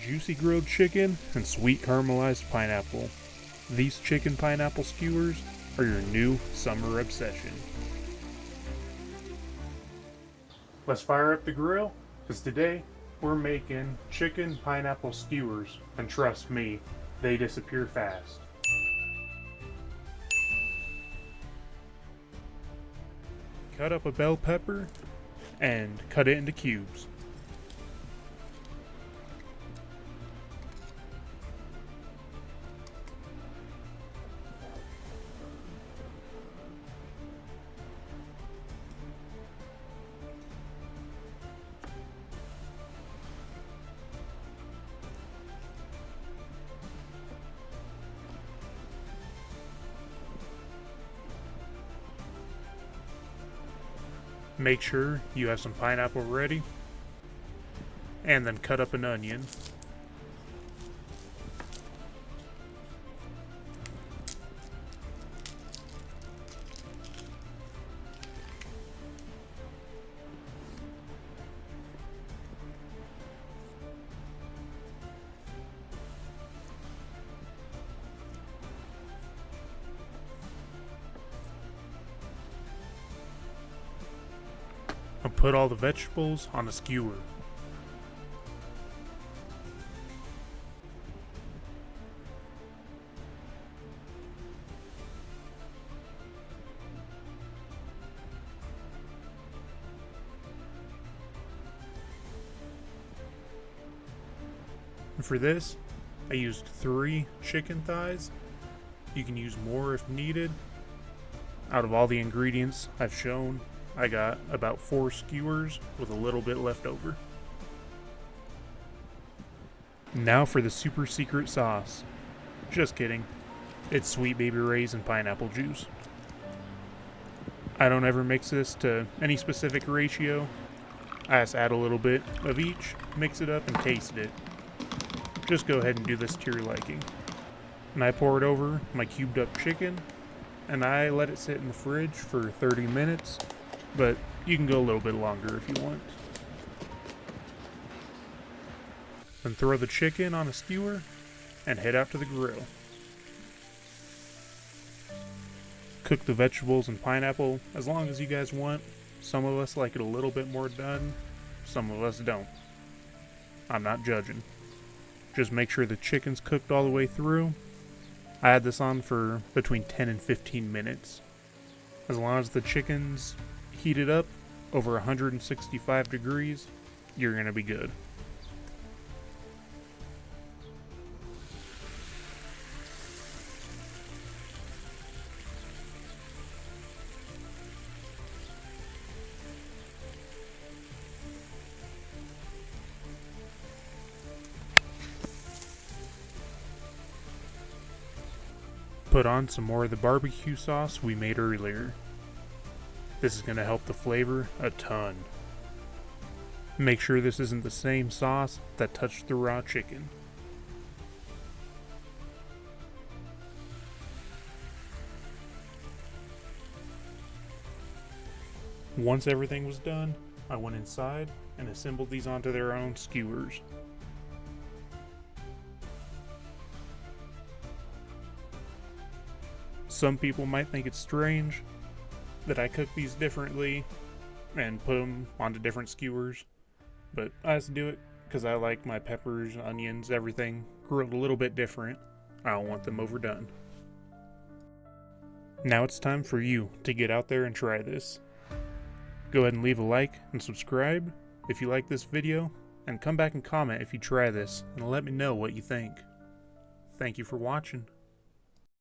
juicy grilled chicken, and sweet caramelized pineapple. These chicken pineapple skewers are your new summer obsession. Let's fire up the grill, because today we're making chicken pineapple skewers, and trust me, they disappear fast. Cut up a bell pepper and cut it into cubes. Make sure you have some pineapple ready, and then cut up an onion. And put all the vegetables on a skewer. And for this, I used 3 chicken thighs. You can use more if needed. Out of all the ingredients I've shown, I got about 4 skewers with a little bit left over. Now for the super secret sauce. Just kidding. It's Sweet Baby Ray's and pineapple juice. I don't ever mix this to any specific ratio. I just add a little bit of each, mix it up, and taste it. Just go ahead and do this to your liking. And I pour it over my cubed up chicken, and I let it sit in the fridge for 30 minutes. But you can go a little bit longer if you want. Then throw the chicken on a skewer and head out to the grill. Cook the vegetables and pineapple as long as you guys want. Some of us like it a little bit more done, some of us don't. I'm not judging. Just make sure the chicken's cooked all the way through. I had this on for between 10 and 15 minutes. As long as the chicken's heated up over 165 degrees, you're gonna be good. Put on some more of the barbecue sauce we made earlier. This is going to help the flavor a ton. Make sure this isn't the same sauce that touched the raw chicken. Once everything was done, I went inside and assembled these onto their own skewers. Some people might think it's strange that I cook these differently and put them onto different skewers, but I just do it because I like my peppers, onions, everything grilled a little bit different. I don't want them overdone. Now it's time for you to get out there and try this. Go ahead and leave a like and subscribe if you like this video, and come back and comment if you try this and let me know what you think. Thank you for watching.